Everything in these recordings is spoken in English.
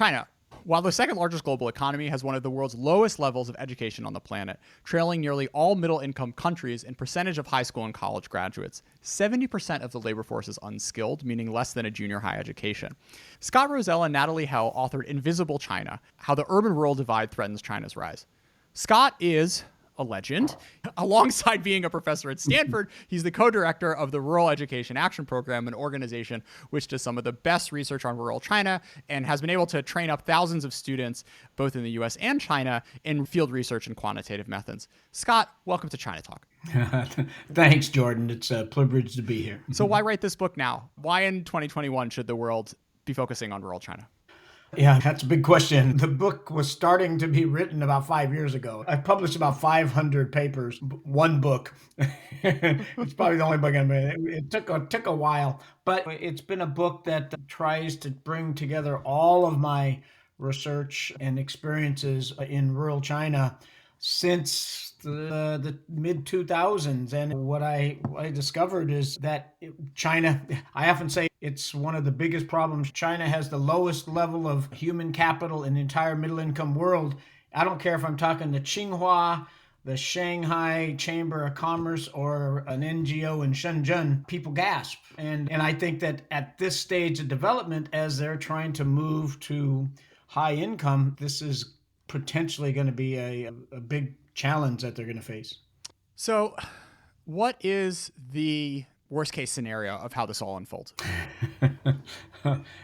China. While the second largest global economy, has one of the world's lowest levels of education on the planet, trailing nearly all middle-income countries in percentage of high school and college graduates. 70% of the labor force is unskilled, meaning less than a junior high education. Scott Rozelle and Natalie Hell authored Invisible China: How the Urban-Rural Divide Threatens China's Rise. Scott is a legend. Alongside being a professor at Stanford, he's the co-director of the Rural Education Action Program, an organization which does some of the best research on rural China and has been able to train up thousands of students, both in the US and China, in field research and quantitative methods. Scott, welcome to ChinaTalk. Thanks, Jordan. It's a privilege to be here. So why write this book now? Why in 2021 should the world be focusing on rural China? Yeah, that's a big question. The book was starting to be written about 5 years ago. I've published about 500 papers, one book. It's probably the only book I've made. It took a while, but it's been a book that tries to bring together all of my research and experiences in rural China since the mid-2000s. And what I discovered is that China, I often say it's one of the biggest problems. China has the lowest level of human capital in the entire middle-income world. I don't care if I'm talking the Tsinghua, the Shanghai Chamber of Commerce, or an NGO in Shenzhen, people gasp. And I think that at this stage of development, as they're trying to move to high income, this is potentially going to be a big challenge that they're going to face. So what is the worst case scenario of how this all unfolds?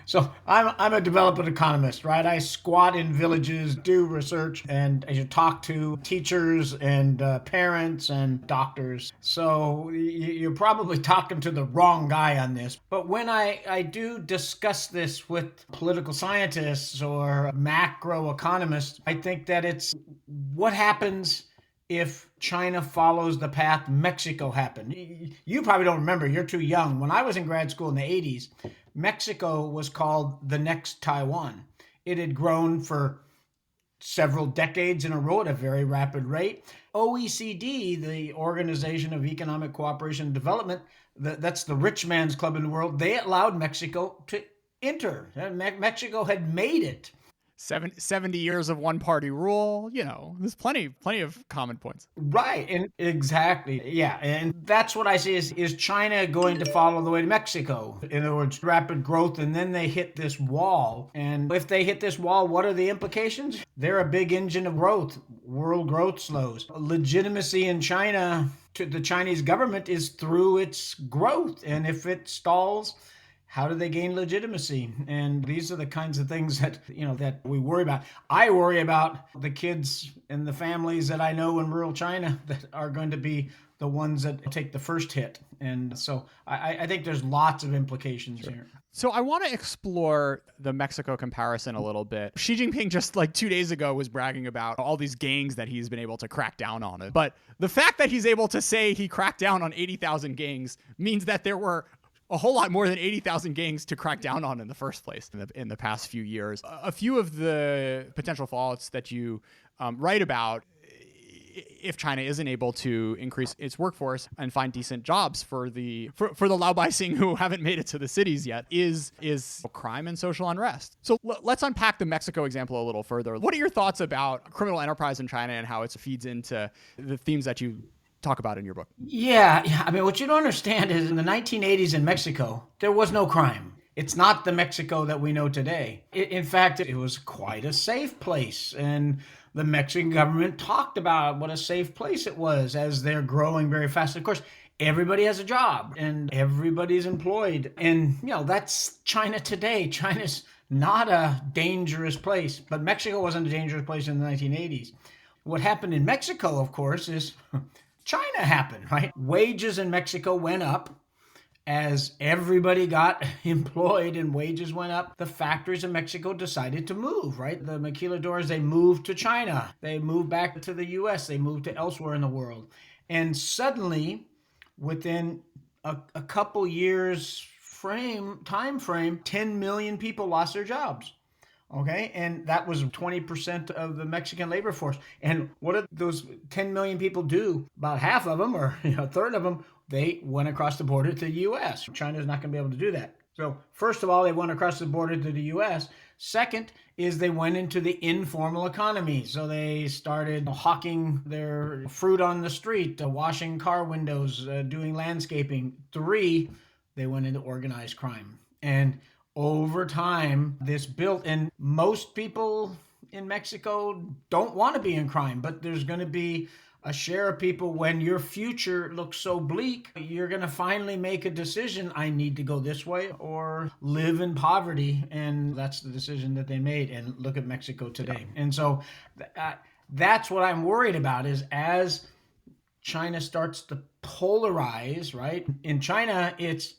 So I'm a development economist, right? I squat in villages, do research, and I talk to teachers and parents and doctors. So you're probably talking to the wrong guy on this. But when I do discuss this with political scientists or macro economists, I think that it's what happens if China follows the path Mexico happened. You probably don't remember, you're too young. When I was in grad school in the 80s, Mexico was called the next Taiwan. It had grown for several decades in a row at a very rapid rate. OECD, the Organization of Economic Cooperation and Development, that's the rich man's club in the world, they allowed Mexico to enter. Mexico had made it. 70 years of one-party rule, there's plenty of common points. Right, and exactly, yeah. And that's what I see is China going to follow the way to Mexico? In other words, rapid growth, and then they hit this wall. And if they hit this wall, what are the implications? They're a big engine of growth. World growth slows. Legitimacy in China to the Chinese government is through its growth. And if it stalls, how do they gain legitimacy? And these are the kinds of things that we worry about. I worry about the kids and the families that I know in rural China that are going to be the ones that take the first hit. And so I think there's lots of implications here. So I want to explore the Mexico comparison a little bit. Xi Jinping just 2 days ago was bragging about all these gangs that he's been able to crack down on it. But the fact that he's able to say he cracked down on 80,000 gangs means that there were a whole lot more than 80,000 gangs to crack down on in the first place in the past few years. A few of the potential fallouts that you write about, if China isn't able to increase its workforce and find decent jobs for the Laobaixing who haven't made it to the cities yet, is crime and social unrest. So let's unpack the Mexico example a little further. What are your thoughts about criminal enterprise in China and how it feeds into the themes that you talk about in your book? Yeah. I mean, what you don't understand is in the 1980s in Mexico, there was no crime. It's not the Mexico that we know today. In fact, it was quite a safe place. And the Mexican government talked about what a safe place it was as they're growing very fast. Of course, everybody has a job and everybody's employed. And, that's China today. China's not a dangerous place, but Mexico wasn't a dangerous place in the 1980s. What happened in Mexico, of course, is China happened, right? Wages in Mexico went up as everybody got employed and wages went up. The factories in Mexico decided to move, right? The maquiladores, they moved to China. They moved back to the US. They moved to elsewhere in the world. And suddenly, within a couple years time frame, 10 million people lost their jobs. Okay, and that was 20% of the Mexican labor force. And what did those 10 million people do? About half of them, or a third of them, they went across the border to the U.S. China's not going to be able to do that. So first of all, they went across the border to the U.S. Second is they went into the informal economy. So they started hawking their fruit on the street, washing car windows, doing landscaping. Three, they went into organized crime. And over time, this built, and most people in Mexico don't want to be in crime, but there's going to be a share of people, when your future looks so bleak, you're going to finally make a decision. I need to go this way or live in poverty. And that's the decision that they made. And look at Mexico today. And so that's what I'm worried about, is as China starts to polarize, right? In China, it's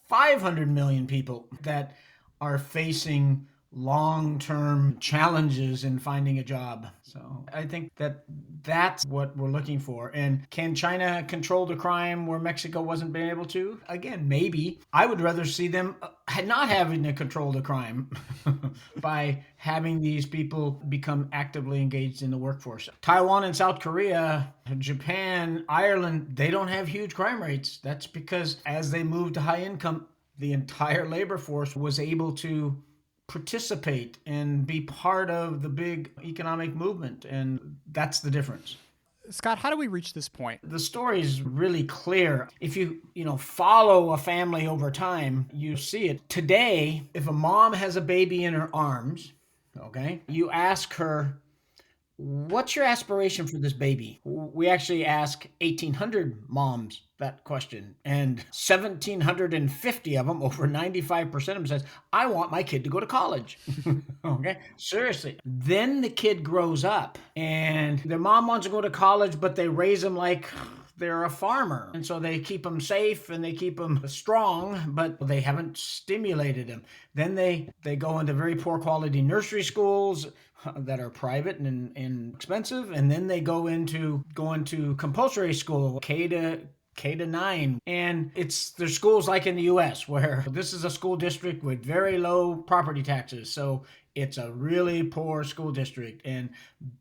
500 million people that are facing long-term challenges in finding a job. So I think that that's what we're looking for. And can China control the crime where Mexico wasn't being able to? Again, maybe. I would rather see them not having to control the crime by having these people become actively engaged in the workforce. Taiwan and South Korea, Japan, Ireland, they don't have huge crime rates. That's because as they moved to high income, the entire labor force was able to participate and be part of the big economic movement. And that's the difference. Scott, how do we reach this point? The story is really clear. If you follow a family over time, you see it. Today, if a mom has a baby in her arms, okay, you ask her, what's your aspiration for this baby? We actually ask 1,800 moms that question, and 1,750 of them, over 95% of them, says, I want my kid to go to college. Okay, seriously. Then the kid grows up and their mom wants to go to college, but they raise them like they're a farmer. And so they keep them safe and they keep them strong, but they haven't stimulated them. Then they go into very poor quality nursery schools that are private and expensive. And then they go into compulsory school, K to 9. And there's schools like in the US where this is a school district with very low property taxes. So it's a really poor school district and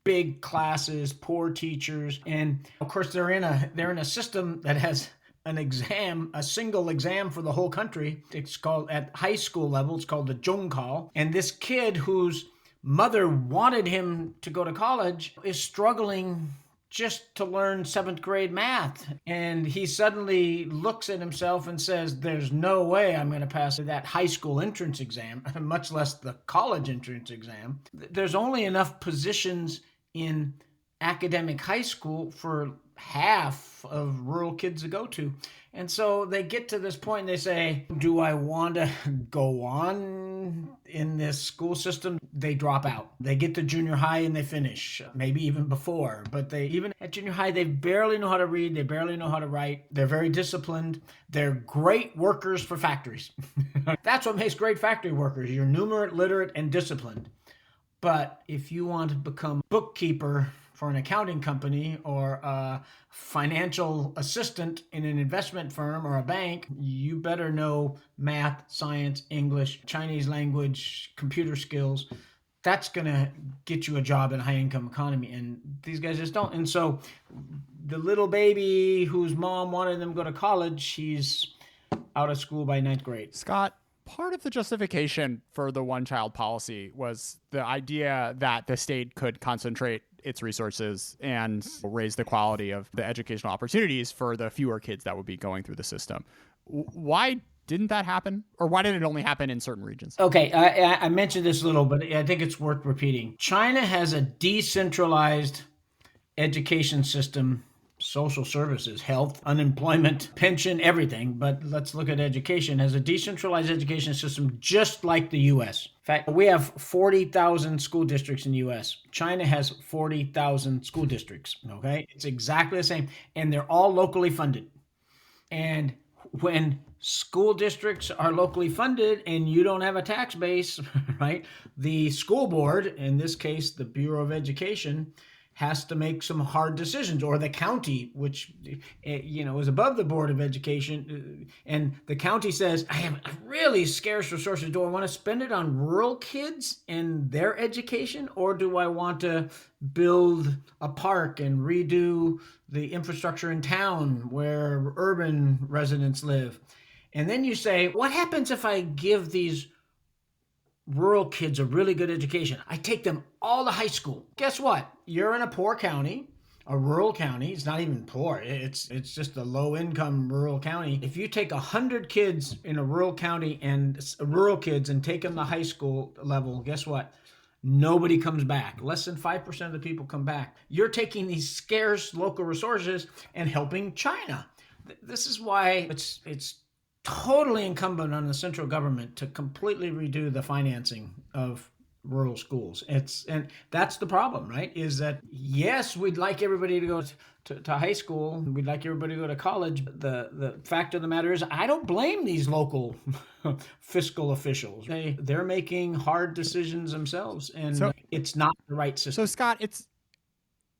big classes, poor teachers. And of course they're in a system that has a single exam for the whole country. It's called, at high school level, it's called the Zhongkao. And this kid whose mother wanted him to go to college is struggling just to learn 7th grade math. And he suddenly looks at himself and says, there's no way I'm going to pass that high school entrance exam, much less the college entrance exam. There's only enough positions in academic high school for half of rural kids to go to. And so they get to this point and they say, do I want to go on in this school system? They drop out. They get to junior high and they finish, maybe even before. But even at junior high, they barely know how to read. They barely know how to write. They're very disciplined. They're great workers for factories. That's what makes great factory workers. You're numerate, literate, and disciplined. But if you want to become bookkeeper for an accounting company or a financial assistant in an investment firm or a bank, you better know math, science, English, Chinese language, computer skills. That's going to get you a job in a high-income economy. And these guys just don't. And so the little baby whose mom wanted them to go to college, he's out of school by 9th grade. Scott, part of the justification for the one-child policy was the idea that the state could concentrate its resources and raise the quality of the educational opportunities for the fewer kids that would be going through the system. Why didn't that happen? Or why did it only happen in certain regions? Okay, I mentioned this a little, but I think it's worth repeating. China has a decentralized education system, social services, health, unemployment, pension, everything. But let's look at education. It has a decentralized education system just like the U.S. In fact, we have 40,000 school districts in the U.S. China has 40,000 school districts, okay? It's exactly the same, and they're all locally funded. And when school districts are locally funded and you don't have a tax base, right, the school board, in this case, the Bureau of Education, has to make some hard decisions, or the county, which is above the Board of Education, and the county says, I have really scarce resources. Do I want to spend it on rural kids and their education, or do I want to build a park and redo the infrastructure in town where urban residents live? And then you say, what happens if I give these rural kids a really good education. I take them all to high school. Guess what? You're in a poor county, a rural county. It's not even poor. It's just a low income rural county. If you take 100 kids in a rural county and rural kids and take them to high school level, guess what? Nobody comes back. Less than 5% of the people come back. You're taking these scarce local resources and helping China. This is why it's totally incumbent on the central government to completely redo the financing of rural schools. And that's the problem, right? Is that, yes, we'd like everybody to go to high school. We'd like everybody to go to college. But the fact of the matter is, I don't blame these local fiscal officials. They're making hard decisions themselves, and it's not the right system. So, Scott,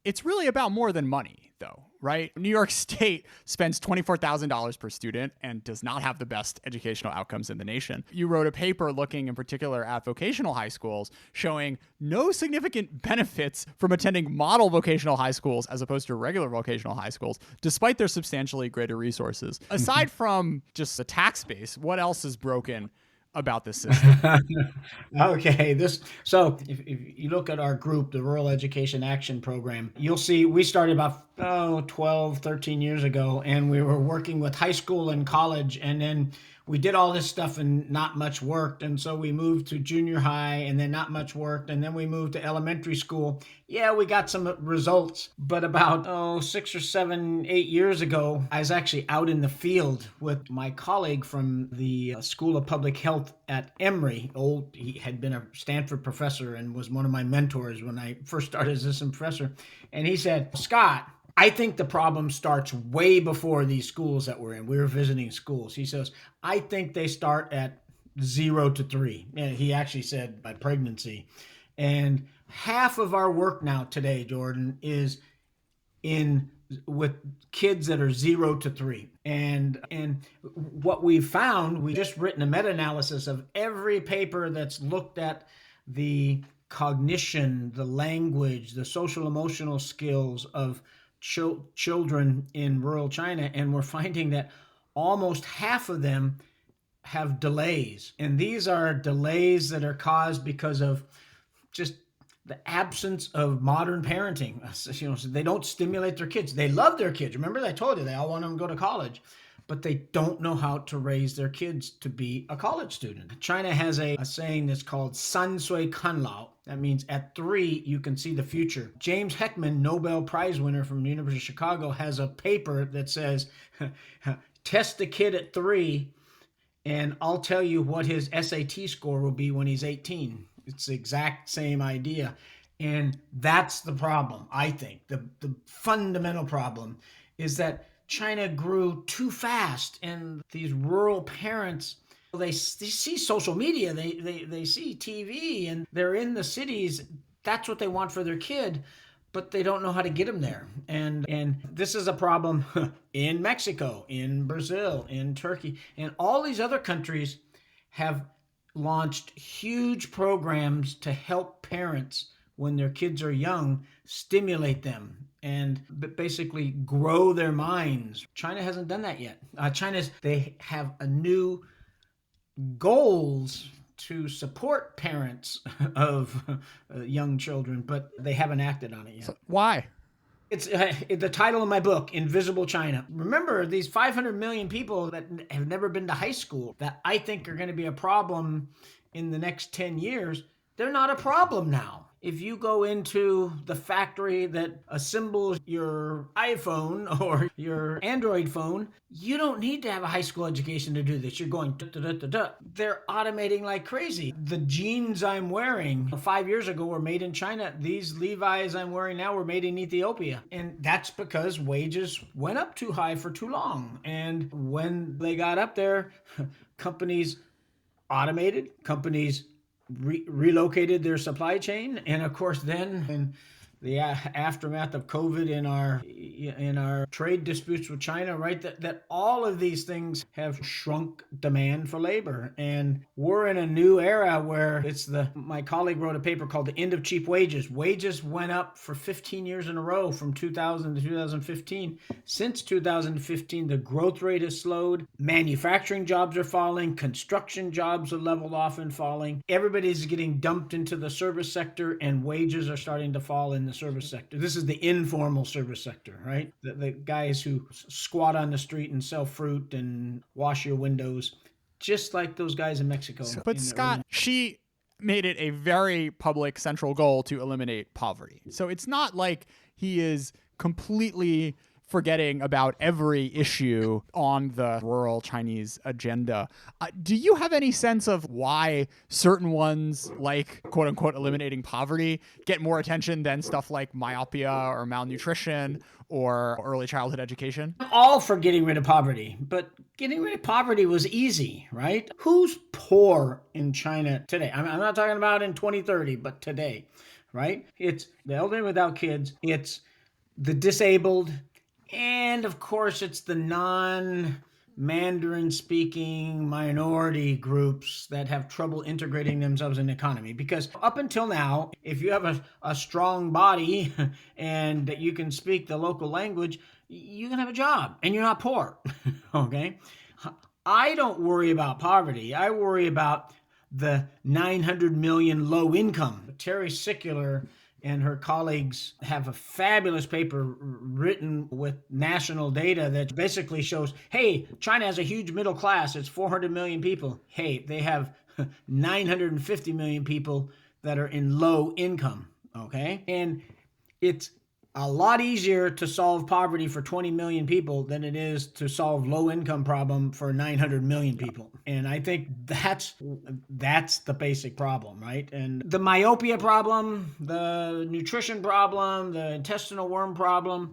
it's really about more than money, though, right? New York State spends $24,000 per student and does not have the best educational outcomes in the nation. You wrote a paper looking in particular at vocational high schools, showing no significant benefits from attending model vocational high schools as opposed to regular vocational high schools, despite their substantially greater resources. Aside from just the tax base, what else is broken about this system? Okay, so if you look at our group, the Rural Education Action Program, you'll see we started about 12, 13 years ago, and we were working with high school and college, and then we did all this stuff and not much worked. And so we moved to junior high and then not much worked. And then we moved to elementary school. Yeah, we got some results. But about 6 or 7, 8 years ago, I was actually out in the field with my colleague from the School of Public Health at Emory. He had been a Stanford professor and was one of my mentors when I first started as assistant professor. And he said, Scott, I think the problem starts way before these schools that we're in. We were visiting schools. He says, I think they start at 0 to 3. And he actually said by pregnancy. And half of our work now today, Jordan, is with kids that are 0 to 3. And what we found, we just written a meta-analysis of every paper that's looked at the cognition, the language, the social emotional skills of children in rural China, and we're finding that almost half of them have delays. And these are delays that are caused because of just the absence of modern parenting. So they don't stimulate their kids. They love their kids. Remember, I told you they all want them to go to college, but they don't know how to raise their kids to be a college student. China has a saying that's called San Sui Kan Lao. That means at 3, you can see the future. James Heckman, Nobel Prize winner from the University of Chicago, has a paper that says, test the kid at 3, and I'll tell you what his SAT score will be when he's 18. It's the exact same idea. And that's the problem, I think. The fundamental problem is that China grew too fast, and these rural parents, they see social media, they see TV, and they're in the cities. That's what they want for their kid, but they don't know how to get them there. And this is a problem in Mexico, in Brazil, in Turkey, and all these other countries have launched huge programs to help parents when their kids are young, stimulate them and basically grow their minds. China hasn't done that yet. They have a new goals to support parents of young children, but they haven't acted on it yet. So why? It's the title of my book, Invisible China. Remember, these 500 million people that have never been to high school that I think are going to be a problem in the next 10 years, they're not a problem now. If you go into the factory that assembles your iPhone or your Android phone, you don't need to have a high school education to do this. You're going da-da-da-da-da. They're automating like crazy. The jeans I'm wearing 5 years ago were made in China. These Levi's I'm wearing now were made in Ethiopia. And that's because wages went up too high for too long. And when they got up there, companies automated, companies relocated their supply chain. And of course, then in the aftermath of COVID in our in our trade disputes with China, right? That all of these things have shrunk demand for labor. And we're in a new era where my colleague wrote a paper called The End of Cheap Wages. Wages went up for 15 years in a row from 2000 to 2015. Since 2015, the growth rate has slowed. Manufacturing jobs are falling. Construction jobs are leveled off and falling. Everybody's getting dumped into the service sector, and wages are starting to fall in the service sector. This is the informal service sector, right? The guys who squat on the street and sell fruit and wash your windows, just like those guys in Mexico. But Scott, Xi made it a very public central goal to eliminate poverty. So it's not like he is completely forgetting about every issue on the rural Chinese agenda. Do you have any sense of why certain ones, like quote unquote eliminating poverty, get more attention than stuff like myopia or malnutrition or early childhood education? I'm all for getting rid of poverty, but getting rid of poverty was easy, right? Who's poor in China today? I'm not talking about in 2030, but today, right? It's the elderly without kids, it's the disabled, and of course, it's the non-Mandarin speaking minority groups that have trouble integrating themselves in the economy. Because up until now, if you have a strong body and that you can speak the local language, you can have a job and you're not poor. Okay? I don't worry about poverty. I worry about the 900 million low income. Terry Sickler and her colleagues have a fabulous paper written with national data that basically shows, hey, China has a huge middle class. It's 400 million people. Hey, they have 950 million people that are in low income, okay? And it's a lot easier to solve poverty for 20 million people than it is to solve low income problem for 900 million people. And I think that's the basic problem, right? And the myopia problem, the nutrition problem, the intestinal worm problem,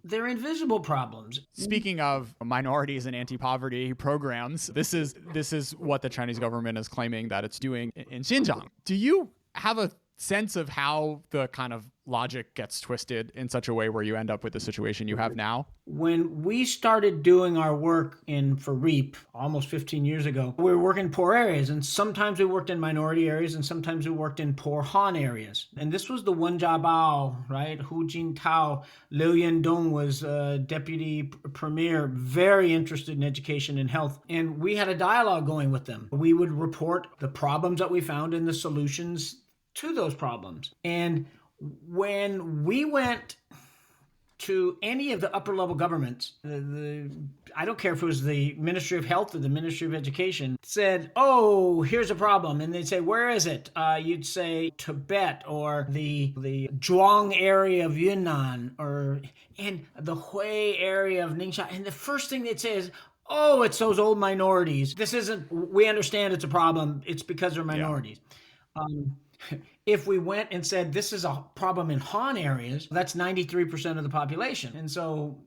they're invisible problems. Speaking of minorities and anti-poverty programs, this is what the Chinese government is claiming that it's doing in Xinjiang. Do you have a sense of how the kind of logic gets twisted in such a way where you end up with the situation you have now? When we started doing our work for REAP almost 15 years ago, we were working in poor areas, and sometimes we worked in minority areas, and sometimes we worked in poor Han areas. And this was the Wen Jiabao, right? Hu Jintao, Liu Yandong was deputy premier, very interested in education and health. And we had a dialogue going with them. We would report the problems that we found and the solutions to those problems. And when we went to any of the upper level governments, I don't care if it was the Ministry of Health or the Ministry of Education, said, oh, here's a problem. And they'd say, where is it? You'd say Tibet or the Zhuang area of Yunnan and the Hui area of Ningxia. And the first thing they'd say is, oh, it's those old minorities. We understand it's a problem. It's because they're minorities. Yeah. If we went and said this is a problem in Han areas, that's 93% of the population. And so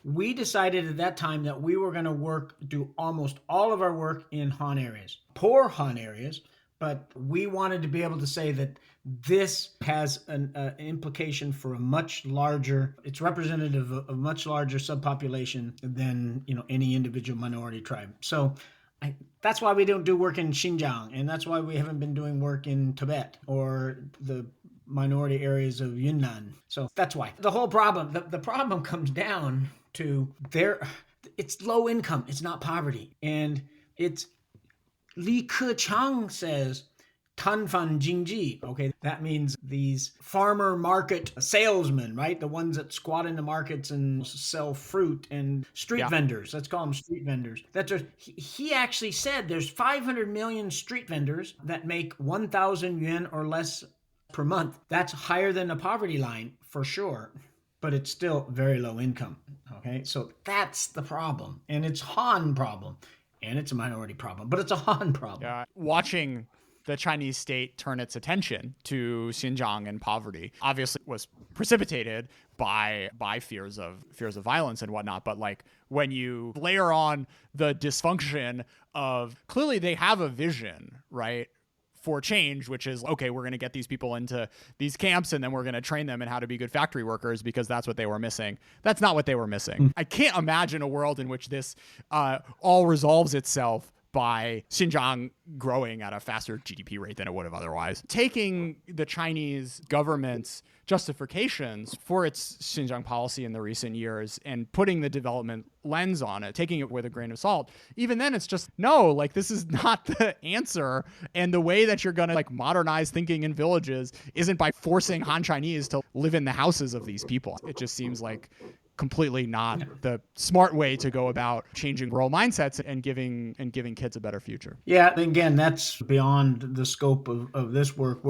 we decided at that time that we were going to do almost all of our work in Han areas, poor Han areas, but we wanted to be able to say that this has an implication for it's representative of a much larger subpopulation than any individual minority tribe. So that's why we don't do work in Xinjiang, and that's why we haven't been doing work in Tibet or the minority areas of Yunnan. So that's why. The whole problem, the problem comes down to it's low income, it's not poverty. And it's Li Keqiang says, Tanfan Jingji, okay, that means these farmer market salesmen, right? The ones that squat in the markets and sell fruit, and street vendors. Let's call them street vendors. He actually said there's 500 million street vendors that make 1,000 yuan or less per month. That's higher than the poverty line for sure, but it's still very low income, okay? So that's the problem, and it's Han problem, and it's a minority problem, but it's a Han problem. Yeah, watching the Chinese state turn its attention to Xinjiang and poverty obviously was precipitated by fears of violence and whatnot. But like when you layer on the dysfunction of, clearly they have a vision, right, for change, which is, okay, we're going to get these people into these camps and then we're going to train them in how to be good factory workers because that's what they were missing. That's not what they were missing. I can't imagine a world in which this all resolves itself by Xinjiang growing at a faster GDP rate than it would have otherwise. Taking the Chinese government's justifications for its Xinjiang policy in the recent years and putting the development lens on it, taking it with a grain of salt, even then it's just, no, like this is not the answer. And the way that you're going to like modernize thinking in villages isn't by forcing Han Chinese to live in the houses of these people. It just seems like completely not the smart way to go about changing rural mindsets and giving kids a better future. Yeah, again, that's beyond the scope of this work.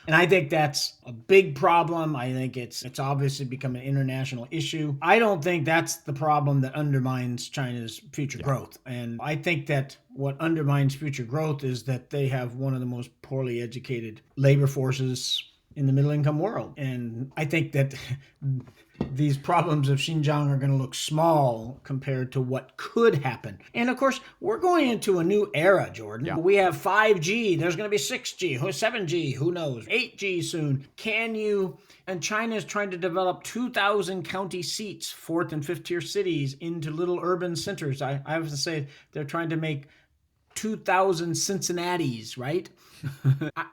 And I think that's a big problem. I think it's obviously become an international issue. I don't think that's the problem that undermines China's future growth. And I think that what undermines future growth is that they have one of the most poorly educated labor forces in the middle income world. And I think that these problems of Xinjiang are going to look small compared to what could happen. And of course, we're going into a new era, Jordan. Yeah. We have 5G. There's going to be 6G, 7G, who knows, 8G soon. And China is trying to develop 2,000 county seats, fourth and fifth tier cities, into little urban centers. I have to say, they're trying to make 2,000 Cincinnatis, right?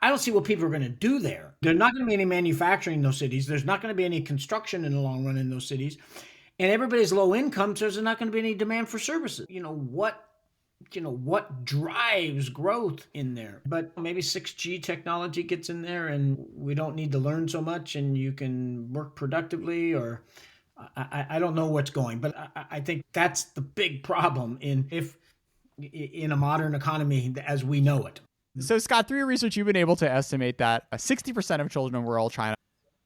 I don't see what people are going to do there. There's not going to be any manufacturing in those cities. There's not going to be any construction in the long run in those cities. And everybody's low income, so there's not going to be any demand for services. What drives growth in there? But maybe 6G technology gets in there and we don't need to learn so much and you can work productively, or I don't know what's going. But I think that's the big problem in a modern economy as we know it. So, Scott, through your research, you've been able to estimate that 60% of children in rural China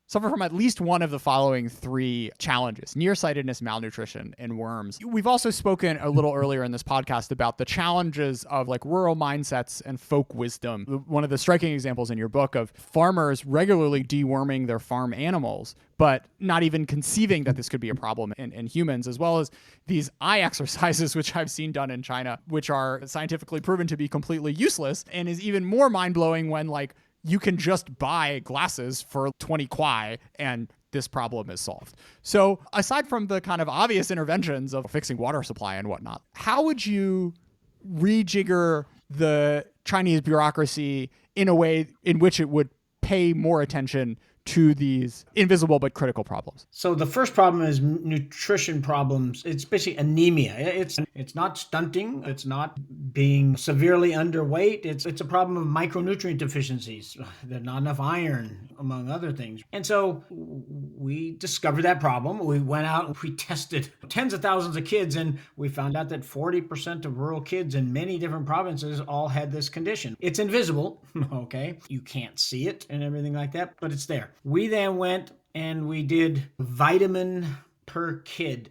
suffer from at least one of the following three challenges: nearsightedness, malnutrition, and worms. We've also spoken a little earlier in this podcast about the challenges of like rural mindsets and folk wisdom. One of the striking examples in your book of farmers regularly deworming their farm animals, but not even conceiving that this could be a problem in humans, as well as these eye exercises, which I've seen done in China, which are scientifically proven to be completely useless, and is even more mind-blowing when like you can just buy glasses for 20 kwai and this problem is solved. So aside from the kind of obvious interventions of fixing water supply and whatnot, how would you rejigger the Chinese bureaucracy in a way in which it would pay more attention to these invisible but critical problems? So the first problem is nutrition problems. It's basically anemia. It's not stunting. It's not being severely underweight. It's a problem of micronutrient deficiencies. There's not enough iron, among other things. And so we discovered that problem. We went out and we tested tens of thousands of kids, and we found out that 40% of rural kids in many different provinces all had this condition. It's invisible, okay? You can't see it and everything like that, but it's there. We then went and we did vitamin per kid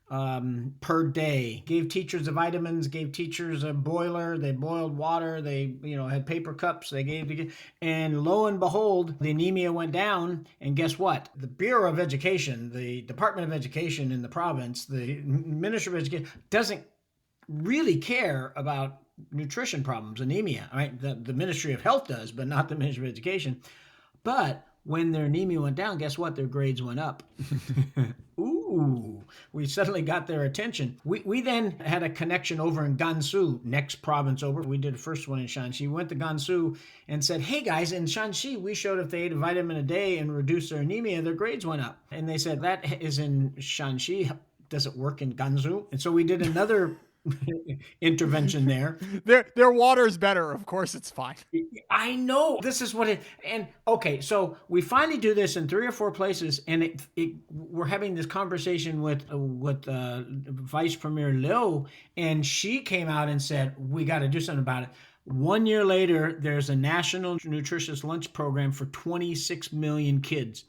per day. Gave teachers the vitamins, gave teachers a boiler, they boiled water, they had paper cups, they gave, and lo and behold, the anemia went down. And guess what? The Bureau of Education, the Department of Education in the province, the Ministry of Education doesn't really care about nutrition problems, anemia. Right? The Ministry of Health does, but not the Ministry of Education. But when their anemia went down, guess what? Their grades went up. Ooh, we suddenly got their attention. We then had a connection over in Gansu, next province over. We did the first one in Shanxi. We went to Gansu and said, hey guys, in Shanxi, we showed if they ate a vitamin a day and reduced their anemia, their grades went up. And they said, that is in Shanxi. Does it work in Gansu? And so we did another intervention there. Their water's better. Of course, it's fine. I know. This is what and okay, so we finally do this in 3 or 4 places, and we're having this conversation with Vice Premier Liu, and she came out and said, we got to do something about it. 1 year later, there's a national nutritious lunch program for 26 million kids,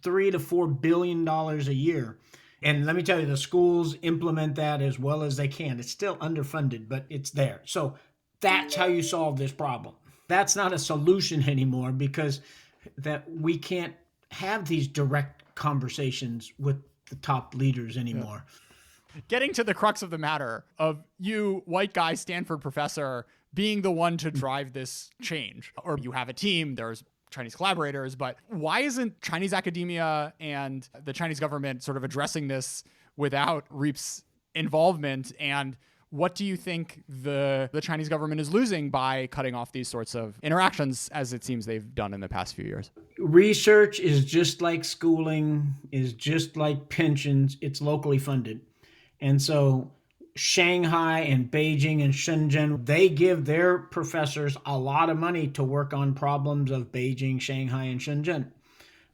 $3 to $4 billion a year. And let me tell you, the schools implement that as well as they can. It's still underfunded, but it's there. So that's how you solve this problem. That's not a solution anymore, because that we can't have these direct conversations with the top leaders anymore. Getting to the crux of the matter of you, white guy, Stanford professor, being the one to drive this change. Or you have a team, there's Chinese collaborators, but why isn't Chinese academia and the Chinese government sort of addressing this without REAP's involvement? And what do you think the Chinese government is losing by cutting off these sorts of interactions, as it seems they've done in the past few years? Research is just like schooling, is just like pensions. It's locally funded. And so Shanghai and Beijing and Shenzhen, they give their professors a lot of money to work on problems of Beijing, Shanghai, and Shenzhen.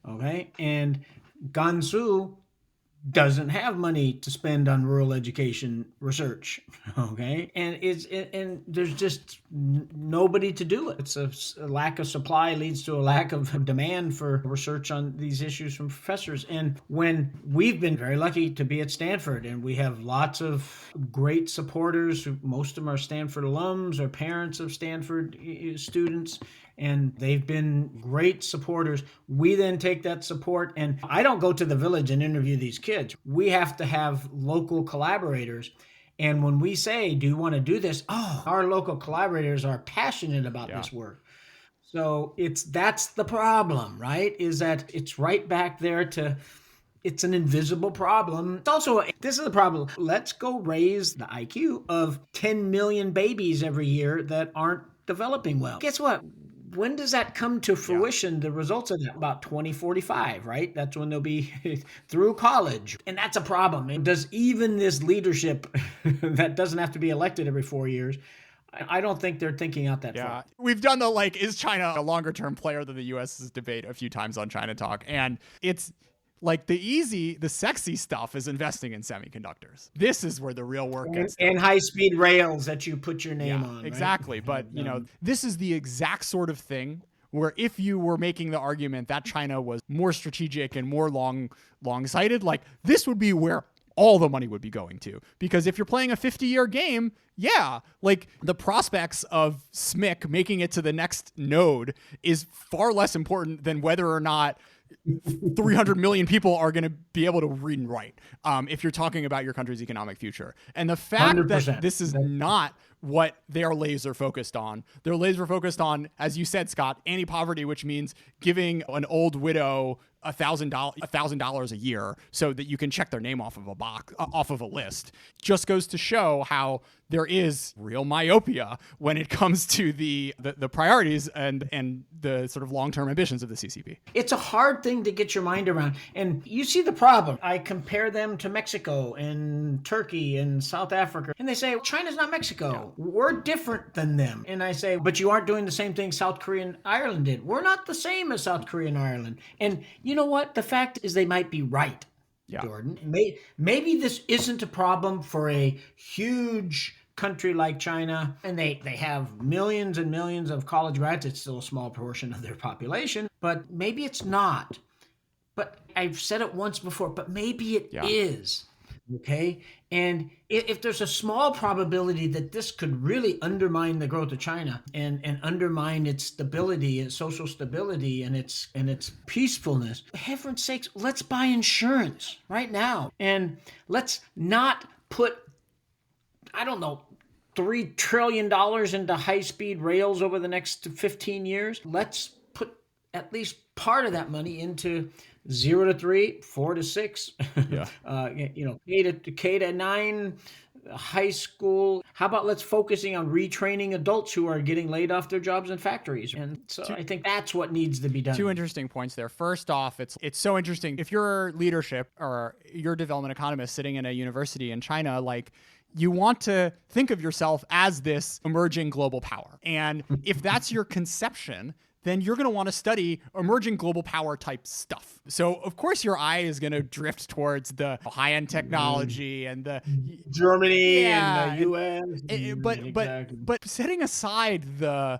Okay? And Gansu doesn't have money to spend on rural education research, okay? And there's just nobody to do it. It's a lack of supply leads to a lack of demand for research on these issues from professors. And when we've been very lucky to be at Stanford, and we have lots of great supporters, most of them are Stanford alums or parents of Stanford students, and they've been great supporters. We then take that support, and I don't go to the village and interview these kids. We have to have local collaborators. And when we say, do you want to do this? Oh, our local collaborators are passionate about this work. So that's the problem, right? Is that it's right back there it's an invisible problem. It's also, this is the problem. Let's go raise the IQ of 10 million babies every year that aren't developing well. Guess what? When does that come to fruition, the results of that? About 2045, right? That's when they'll be through college. And that's a problem. And does even this leadership that doesn't have to be elected every 4 years, I don't think they're thinking out that far. We've done the, is China a longer term player than the US's debate a few times on ChinaTalk. And it's like the sexy stuff is investing in semiconductors. This is where the real work gets done. And high-speed rails that you put your name on. Exactly. Right? But, this is the exact sort of thing where if you were making the argument that China was more strategic and more long-sighted, this would be where all the money would be going to. Because if you're playing a 50-year game, the prospects of SMIC making it to the next node is far less important than whether or not 300 million people are going to be able to read and write if you're talking about your country's economic future. And the fact 100%. That this is not what they are laser focused on. They're laser focused on, as you said, Scott, anti-poverty, which means giving an old widow $1,000 a year so that you can check their name off of a list, just goes to show how there is real myopia when it comes to the priorities and the sort of long-term ambitions of the CCP. It's a hard thing to get your mind around. And you see the problem. I compare them to Mexico and Turkey and South Africa. And they say, China's not Mexico. Yeah. We're different than them. And I say, but you aren't doing the same thing South Korea and Ireland did. We're not the same as South Korea and Ireland. And you know what? The fact is they might be right, Jordan. Maybe this isn't a problem for a huge country like China, and they have millions and millions of college grads. It's still a small portion of their population, but maybe it's not. But I've said it once before, but maybe it is. Okay? And if there's a small probability that this could really undermine the growth of China and undermine its stability, its social stability, and its peacefulness, for heaven's sakes, let's buy insurance right now. And let's not put, $3 trillion into high-speed rails over the next 15 years. Let's put at least part of that money into 0 to 3, 4 to 6, K to 9, high school. How about let's focusing on retraining adults who are getting laid off their jobs in factories? And so I think that's what needs to be done. Two interesting points there. First off, it's so interesting. If you're leadership or you're a development economist sitting in a university in China, you want to think of yourself as this emerging global power. And if that's your conception, then you're going to want to study emerging global power type stuff. So, of course, your eye is going to drift towards the high-end technology and the Germany and the U.S. But setting aside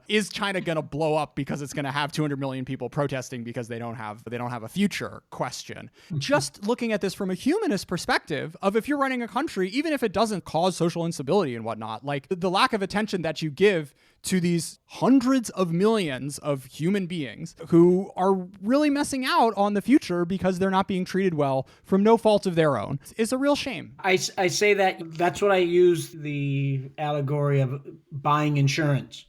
is China going to blow up because it's going to have 200 million people protesting because they don't have a future question. Just looking at this from a humanist perspective of if you're running a country, even if it doesn't cause social instability and whatnot, the lack of attention that you give to these hundreds of millions of human beings who are really missing out on the future because they're not being treated well from no fault of their own. It's a real shame. I say that's what I use the allegory of buying insurance.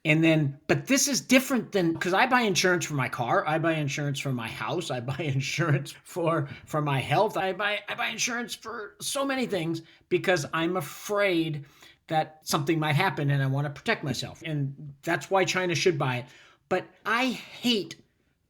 And then, but this is different than, because I buy insurance for my car, I buy insurance for my house, I buy insurance for my health, I buy insurance for so many things because I'm afraid that something might happen and I want to protect myself. And that's why China should buy it. But I hate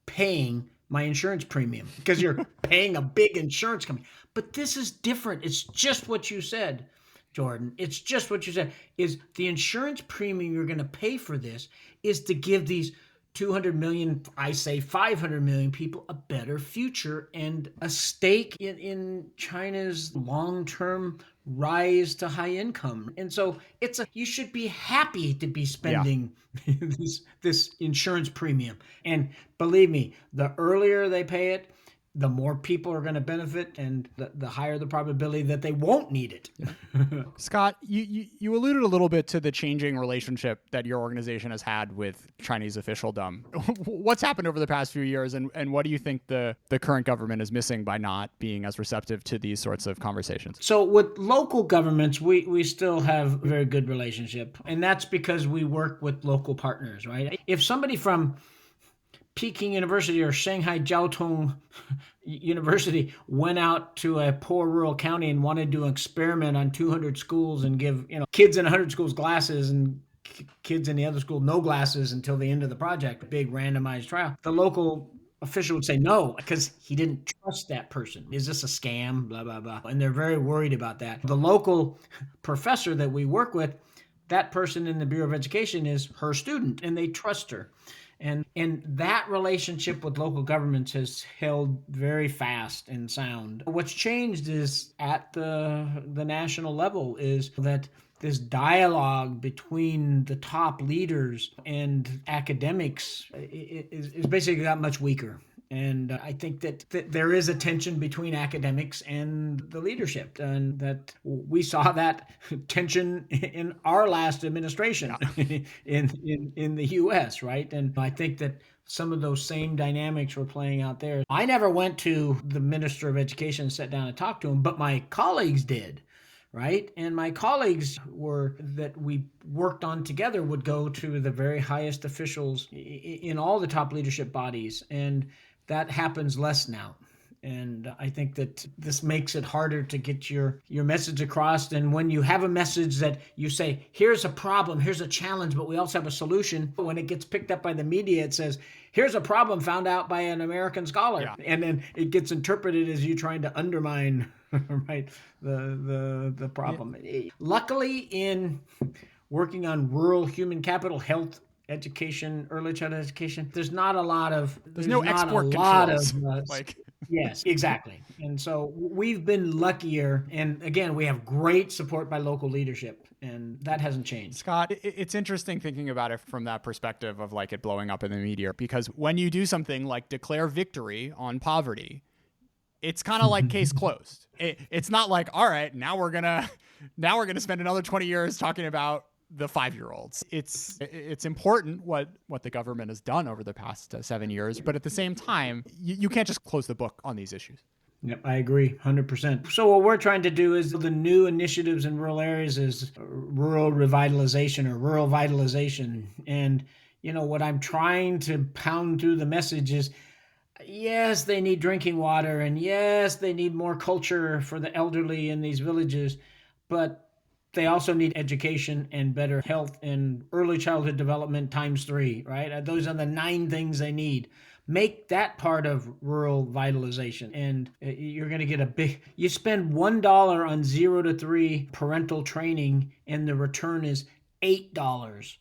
paying my insurance premium because you're paying a big insurance company. But this is different. It's just what you said, Jordan. It's just what you said, is the insurance premium you're going to pay for this is to give these 200 million, I say 500 million people a better future and a stake in China's long-term rise to high income. And so you should be happy to be spending this insurance premium. And believe me, the earlier they pay it, the more people are going to benefit and the higher the probability that they won't need it. Scott, you alluded a little bit to the changing relationship that your organization has had with Chinese officialdom. What's happened over the past few years, and what do you think the current government is missing by not being as receptive to these sorts of conversations? So with local governments, we still have a very good relationship, and that's because we work with local partners, right? If somebody from Peking University or Shanghai Jiao Tong University went out to a poor rural county and wanted to experiment on 200 schools and give kids in 100 schools glasses and kids in the other school no glasses until the end of the project, a big randomized trial, the local official would say no because he didn't trust that person. Is this a scam? Blah, blah, blah. And they're very worried about that. The local professor that we work with, that person in the Bureau of Education is her student and they trust her. And that relationship with local governments has held very fast and sound. What's changed is at the national level is that this dialogue between the top leaders and academics is basically got much weaker. And I think that there is a tension between academics and the leadership, and that we saw that tension in our last administration in the U.S., right? And I think that some of those same dynamics were playing out there. I never went to the Minister of Education and sat down and talked to him, but my colleagues did. Right. And my colleagues that we worked on together would go to the very highest officials in all the top leadership bodies. And that happens less now. And I think that this makes it harder to get your message across. And when you have a message that you say, here's a problem, here's a challenge, but we also have a solution. When it gets picked up by the media, it says, here's a problem found out by an American scholar. Yeah. And then it gets interpreted as you trying to undermine right the problem. Yeah. Luckily, in working on rural human capital, health, education, early childhood education, there's not a lot of export controls. Yes, exactly. And so we've been luckier. And again, we have great support by local leadership, and that hasn't changed. Scott, it's interesting thinking about it from that perspective of it blowing up in the media, because when you do something like declare victory on poverty, it's kind of like case closed. It's not like, all right, now we're gonna spend another 20 years talking about the 5-year-olds. It's important what the government has done over the past 7 years, but at the same time, you can't just close the book on these issues. Yep, I agree 100%. So what we're trying to do is the new initiatives in rural areas is rural revitalization or rural vitalization. And, what I'm trying to pound through the message is, yes, they need drinking water, and yes, they need more culture for the elderly in these villages, but they also need education and better health and early childhood development ×3, right? Those are the 9 things they need. Make that part of rural vitalization, and you're going to get you spend $1 on 0 to 3 parental training, and the return is $8.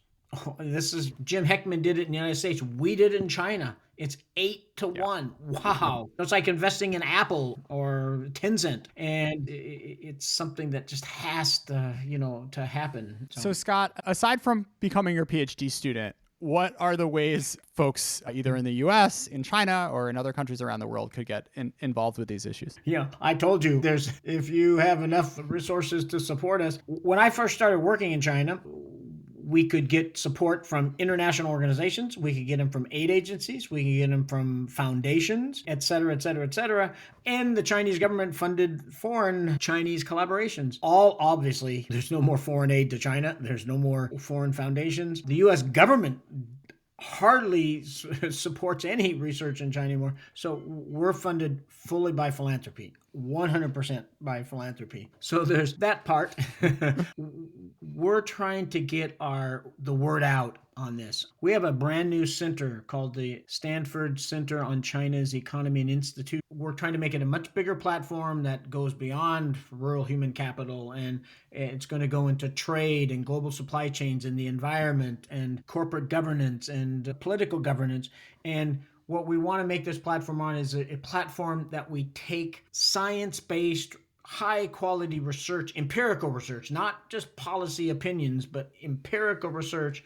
This is Jim Heckman did it in the United States. We did it in China. It's 8 to 1. Wow. It's like investing in Apple or Tencent. And it's something that just has to, to happen. So Scott, aside from becoming your PhD student, what are the ways folks either in the US, in China, or in other countries around the world could get involved with these issues? Yeah, I told you, if you have enough resources to support us. When I first started working in China, we could get support from international organizations. We could get them from aid agencies. We could get them from foundations, et cetera, et cetera, et cetera. And the Chinese government funded foreign Chinese collaborations. All obviously, there's no more foreign aid to China. There's no more foreign foundations. The U.S. government hardly supports any research in China anymore. So we're funded fully by philanthropy, 100% by philanthropy. So there's that part. We're trying to get the word out on this. We have a brand new center called the Stanford Center on China's Economy and Institute. We're trying to make it a much bigger platform that goes beyond rural human capital, and it's going to go into trade and global supply chains and the environment and corporate governance and political governance. And what we want to make this platform on is a platform that we take science-based, high-quality research, empirical research, not just policy opinions, but empirical research,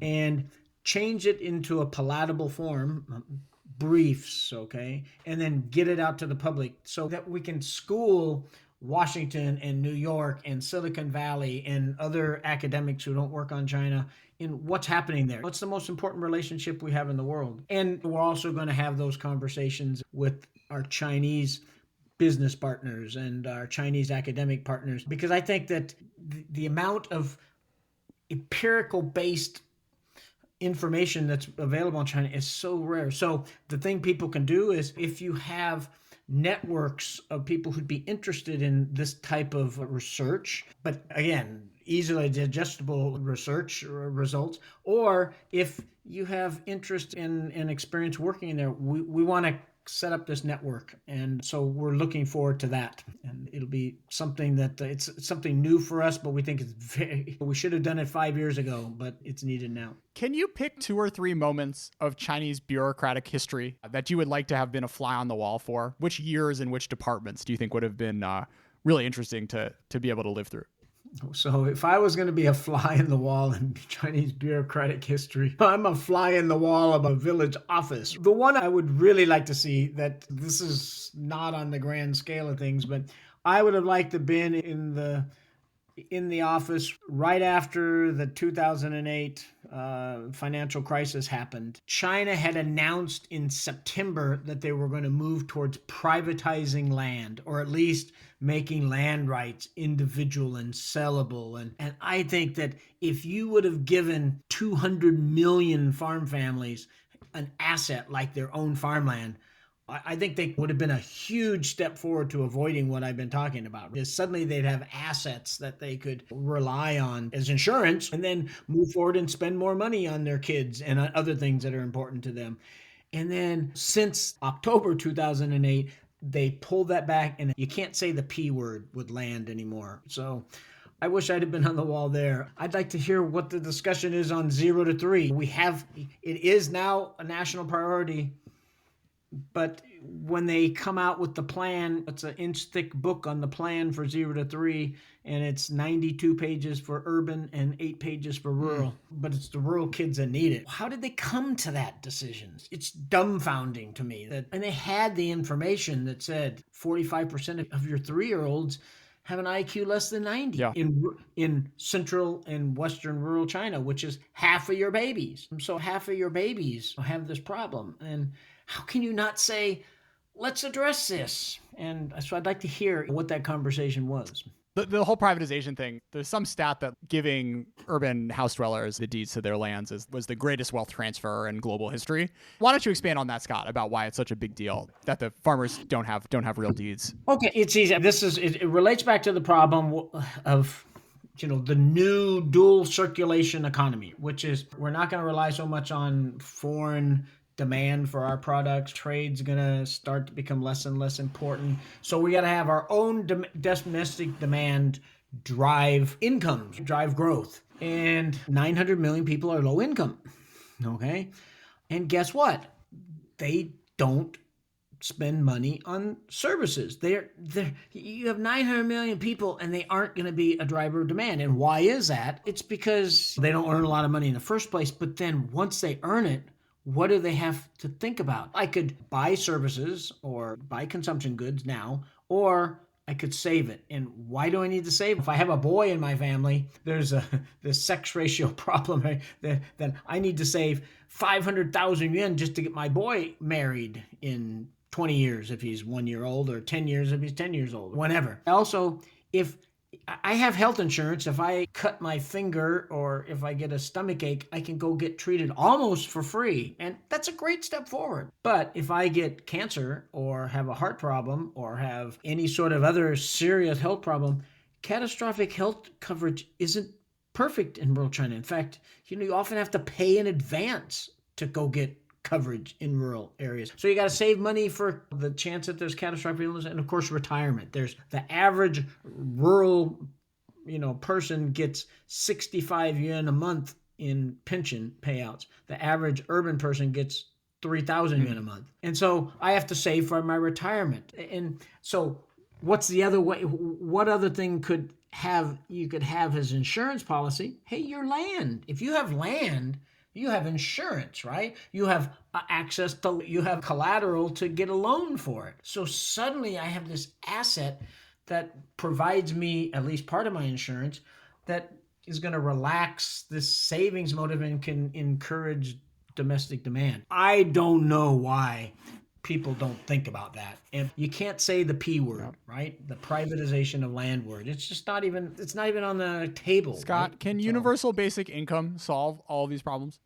and change it into a palatable form, briefs, okay, and then get it out to the public so that we can school Washington and New York and Silicon Valley and other academics who don't work on China in what's happening there. What's the most important relationship we have in the world? And we're also going to have those conversations with our Chinese business partners and our Chinese academic partners, because I think that the amount of empirical-based information that's available in China is so rare. So the thing people can do is, if you have networks of people who'd be interested in this type of research, but again, easily digestible research results, or if you have interest in experience working in there, we want to set up this network. And so we're looking forward to that. And it'll be something that it's something new for us, but we think we should have done it 5 years ago, but it's needed now. Can you pick 2 or 3 moments of Chinese bureaucratic history that you would like to have been a fly on the wall for? Which years and which departments do you think would have been really interesting to be able to live through? So if I was going to be a fly in the wall in Chinese bureaucratic history, I'm a fly in the wall of a village office. The one I would really like to see, that this is not on the grand scale of things, but I would have liked to have been in the office right after the 2008 financial crisis happened. China had announced in September that they were going to move towards privatizing land, or at least making land rights individual and sellable. And I think that if you would have given 200 million farm families an asset like their own farmland, I think they would have been a huge step forward to avoiding what I've been talking about. Because suddenly they'd have assets that they could rely on as insurance, and then move forward and spend more money on their kids and other things that are important to them. And then since October 2008, they pulled that back, and you can't say the P word with land anymore. So I wish I'd have been on the wall there. I'd like to hear what the discussion is on 0 to 3. It is now a national priority. But when they come out with the plan, it's an inch-thick book on the plan for 0 to 3, and it's 92 pages for urban and 8 pages for rural. But it's the rural kids that need it. How did they come to that decision? It's dumbfounding to me. And they had the information that said 45% of your 3-year-olds have an IQ less than 90 in central and western rural China, which is half of your babies. So half of your babies have this problem. And how can you not say, let's address this? And so I'd like to hear what that conversation was. The whole privatization thing, there's some stat that giving urban house dwellers the deeds to their lands was the greatest wealth transfer in global history. Why don't you expand on that, Scott, about why it's such a big deal that the farmers don't have real deeds? Okay, it's easy. It relates back to the problem of the new dual circulation economy, which is we're not going to rely so much on foreign demand for our products. Trade's going to start to become less and less important. So we got to have our own domestic demand drive incomes, drive growth. And 900 million people are low income. Okay. And guess what? They don't spend money on services. You have 900 million people and they aren't going to be a driver of demand. And why is that? It's because they don't earn a lot of money in the first place. But then once they earn it, what do they have to think about? I could buy services or buy consumption goods now, or I could save it. And why do I need to save? If I have a boy in my family, there's the sex ratio problem, right? Then I need to save 500,000 yuan just to get my boy married in 20 years if he's 1 year old, or 10 years if he's 10 years old, whatever. Also, if I have health insurance, if I cut my finger or if I get a stomach ache, I can go get treated almost for free. And that's a great step forward. But if I get cancer or have a heart problem or have any sort of other serious health problem, catastrophic health coverage isn't perfect in rural China. In fact, you often have to pay in advance to go get coverage in rural areas. So you got to save money for the chance that there's catastrophic illness, and of course retirement. There's the average rural, person gets 65 yuan a month in pension payouts. The average urban person gets 3,000 yuan a month. And so I have to save for my retirement. And so what's the other way? What other thing you could have as insurance policy? Hey, your land. If you have land, you have insurance, right? You have you have collateral to get a loan for it. So suddenly I have this asset that provides me at least part of my insurance that is going to relax this savings motive and can encourage domestic demand. I don't know why people don't think about that. And you can't say the P word, right? The privatization of land word. It's not even on the table. Scott, right? can universal basic income solve all of these problems?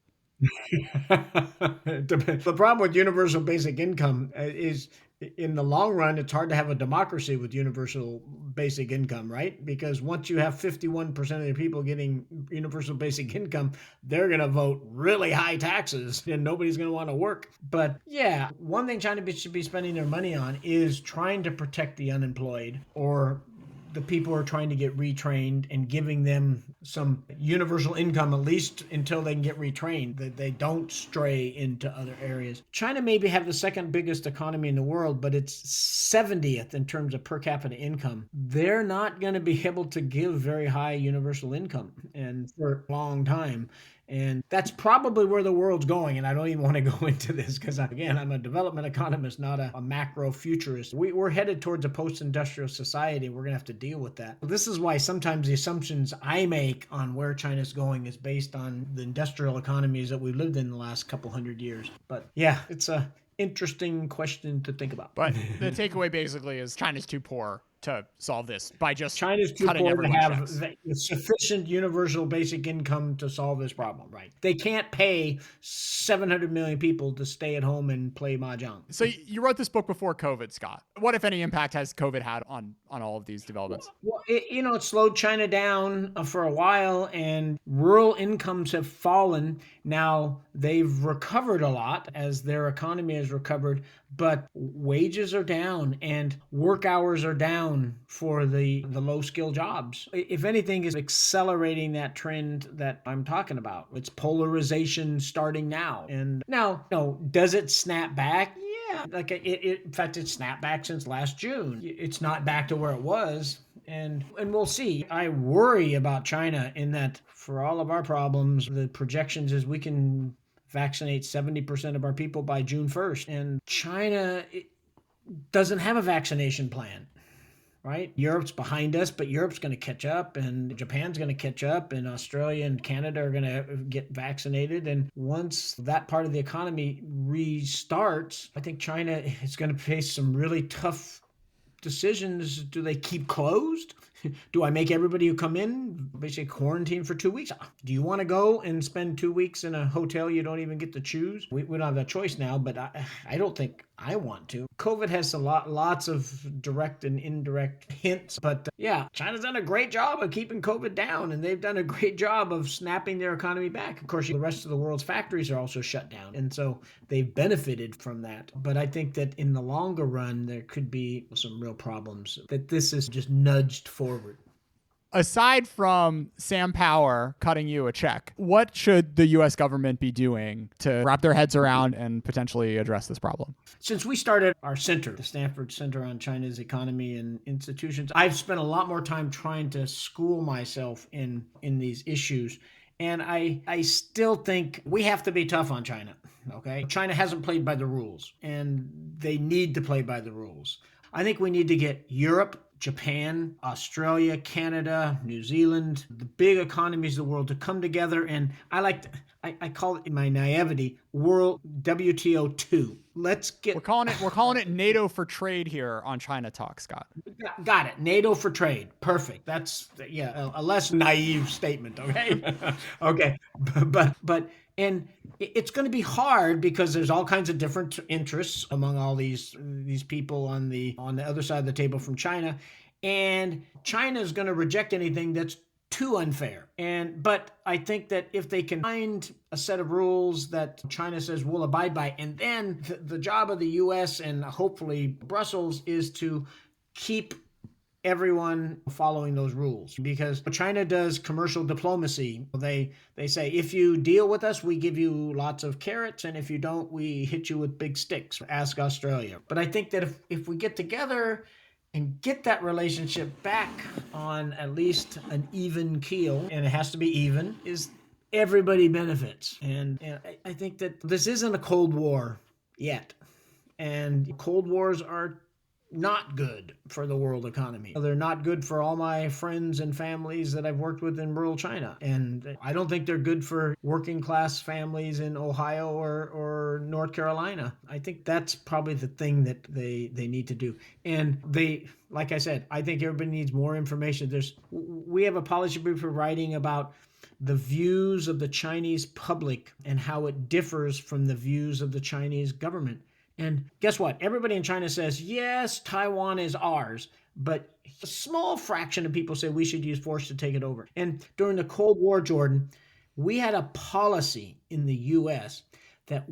The problem with universal basic income is, in the long run, it's hard to have a democracy with universal basic income, right? Because once you have 51% of the people getting universal basic income, they're going to vote really high taxes and nobody's going to want to work. But yeah, one thing China should be spending their money on is trying to protect the unemployed, or the people who are trying to get retrained, and giving them some universal income, at least until they can get retrained, that they don't stray into other areas. China maybe have the second biggest economy in the world, but it's 70th in terms of per capita income. They're not going to be able to give very high universal income and for a long time. And that's probably where the world's going. And I don't even want to go into this because, again, I'm a development economist, not a macro futurist. We're headed towards a post-industrial society. We're going to have to deal with that. This is why sometimes the assumptions I make on where China's going is based on the industrial economies that we lived in the last couple hundred years. But yeah, it's a interesting question to think about. But the takeaway basically is China's too poor to solve this by just China's too cutting poor to everyone's have checks. sufficient universal basic income to solve this problem, right? They can't pay 700 million people to stay at home and play mahjong. So you wrote this book before COVID, Scott. What, if any, impact has COVID had on all of these developments? Well, it slowed China down for a while, and rural incomes have fallen. Now they've recovered a lot as their economy has recovered, but wages are down and work hours are down for the low skill jobs. If anything, is accelerating that trend that I'm talking about. It's polarization starting now. And now, does it snap back? Yeah, like in fact, it's snapped back since last June. It's not back to where it was. And we'll see. I worry about China in that for all of our problems, the projections is we can vaccinate 70% of our people by June 1st. And China doesn't have a vaccination plan, right? Europe's behind us, but Europe's going to catch up, and Japan's going to catch up, and Australia and Canada are going to get vaccinated. And once that part of the economy restarts, I think China is going to face some really tough decisions. Do they keep closed? Do I make everybody who come in basically quarantine for 2 weeks? Do you want to go and spend 2 weeks in a hotel you don't even get to choose? We don't have that choice now, but I don't think I want to. COVID has lots of direct and indirect hints, but yeah, China's done a great job of keeping COVID down, and they've done a great job of snapping their economy back. Of course, the rest of the world's factories are also shut down, and so they've benefited from that. But I think that in the longer run, there could be some real problems, that this is just nudged forward. Aside from Sam Power cutting you a check, what should the U.S. government be doing to wrap their heads around and potentially address this problem? Since we started our center, the Stanford Center on China's Economy and Institutions, I've spent a lot more time trying to school myself in these issues. And I still think we have to be tough on China, okay? China hasn't played by the rules, and they need to play by the rules. I think we need to get Europe Japan, Australia, Canada, New Zealand, the big economies of the world to come together. And I call it in my naivety, World WTO 2. We're calling it NATO for trade here on ChinaTalk, Scott. Got it. NATO for trade. Perfect. That's a less naive statement. Okay. Okay. And it's going to be hard because there's all kinds of different interests among all these people on the other side of the table from China, and China is going to reject anything that's too unfair. But I think that if they can find a set of rules that China says we'll abide by, and then the job of the U.S. and hopefully Brussels is to keep everyone following those rules, because China does commercial diplomacy. They say, if you deal with us, we give you lots of carrots, and if you don't, we hit you with big sticks. Ask Australia. But I think that if we get together and get that relationship back on at least an even keel, and it has to be even, is everybody benefits. And I think that this isn't a Cold War yet. And Cold Wars are not good for the world economy. They're not good for all my friends and families that I've worked with in rural China. And I don't think they're good for working class families in Ohio or North Carolina. I think that's probably the thing that they need to do. And like I said, I think everybody needs more information. We have a policy brief for writing about the views of the Chinese public and how it differs from the views of the Chinese government. And guess what? Everybody in China says, yes, Taiwan is ours, but a small fraction of people say we should use force to take it over. And during the Cold War, Jordan, we had a policy in the U.S. that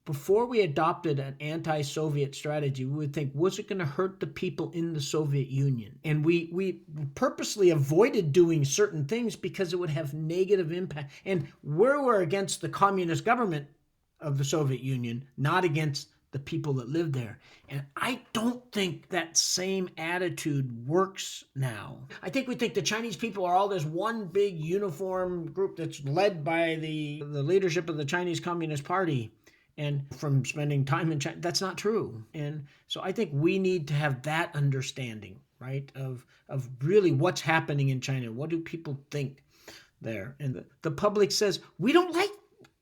before we adopted an anti-Soviet strategy, we would think, was it going to hurt the people in the Soviet Union? And we purposely avoided doing certain things because it would have negative impact. And we were against the communist government of the Soviet Union, not against the people that live there. And I don't think that same attitude works now. I think we think the Chinese people are all this one big uniform group that's led by the leadership of the Chinese Communist Party. And from spending time in China, that's not true. And so I think we need to have that understanding, right, of really what's happening in China. What do people think there? And the public says, we don't like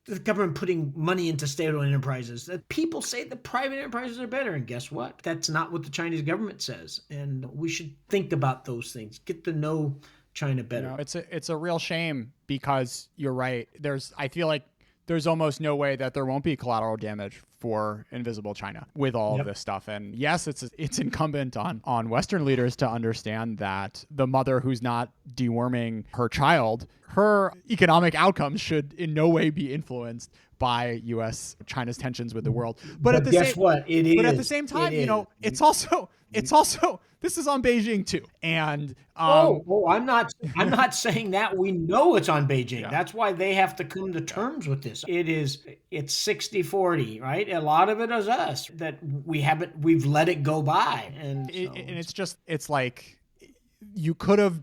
the government putting money into state-owned enterprises. That people say the private enterprises are better, and guess what? That's not what the Chinese government says. And we should think about those things. Get to know China better. It's a real shame because you're right. I feel like there's almost no way that there won't be collateral damage for invisible China with all of this stuff. And yes, it's incumbent on Western leaders to understand that the mother who's not deworming her child, her economic outcomes should in no way be influenced by China's tensions with the world. But at the same time, it's also this is on Beijing too. And I'm not saying that. We know it's on Beijing. Yeah. That's why they have to come to terms with this. It's 60-40, right? A lot of it is us that we've let it go by. And it's like you could have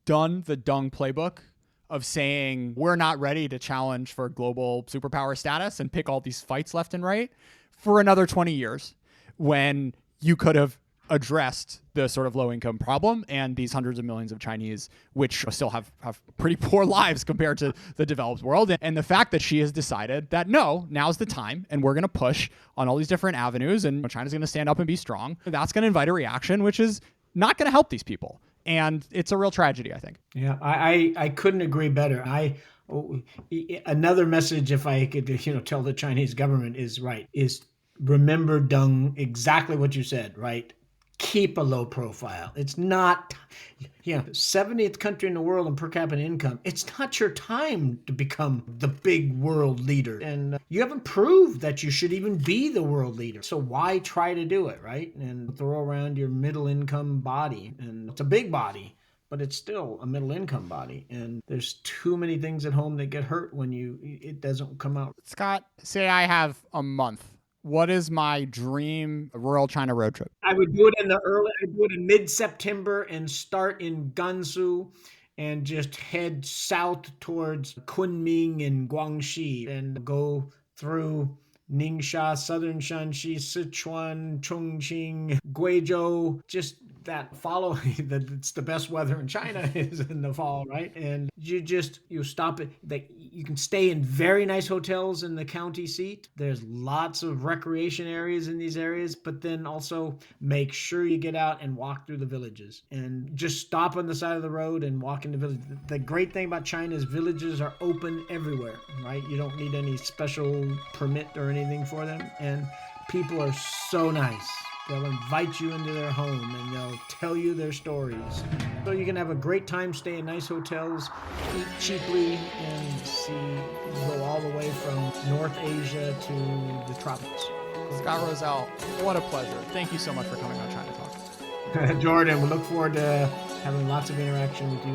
done the Deng playbook of saying we're not ready to challenge for global superpower status and pick all these fights left and right for another 20 years when you could have addressed the sort of low-income problem and these hundreds of millions of Chinese, which still have pretty poor lives compared to the developed world. And the fact that she has decided that, no, now's the time, and we're going to push on all these different avenues, and China's going to stand up and be strong, that's going to invite a reaction, which is not going to help these people. And it's a real tragedy, I think. Yeah, I couldn't agree better. Another message, if I could, tell the Chinese government is remember, Deng, exactly what you said, right? Keep a low profile. It's not, 70th country in the world in per capita income. It's not your time to become the big world leader. And you haven't proved that you should even be the world leader. So why try to do it, right? And throw around your middle income body. And it's a big body, but it's still a middle income body. And there's too many things at home that get hurt when it doesn't come out. Scott, say I have a month. What is my dream rural China road trip? I would do it in mid-September and start in Gansu and just head south towards Kunming and Guangxi and go through Ningxia, southern Shanxi, Sichuan, Chongqing, Guizhou, just that follow it's the best weather in China is in the fall, right? And you stop it. You can stay in very nice hotels in the county seat. There's lots of recreation areas in these areas, but then also make sure you get out and walk through the villages and just stop on the side of the road and walk in the village. The great thing about China is villages are open everywhere, right? You don't need any special permit or anything for them, and people are so nice. They'll invite you into their home and they'll tell you their stories. So you can have a great time, stay in nice hotels, eat cheaply, and go all the way from North Asia to the tropics. Scott Rozelle, what a pleasure. Thank you so much for coming on China Talk. Jordan, we look forward to having lots of interaction with you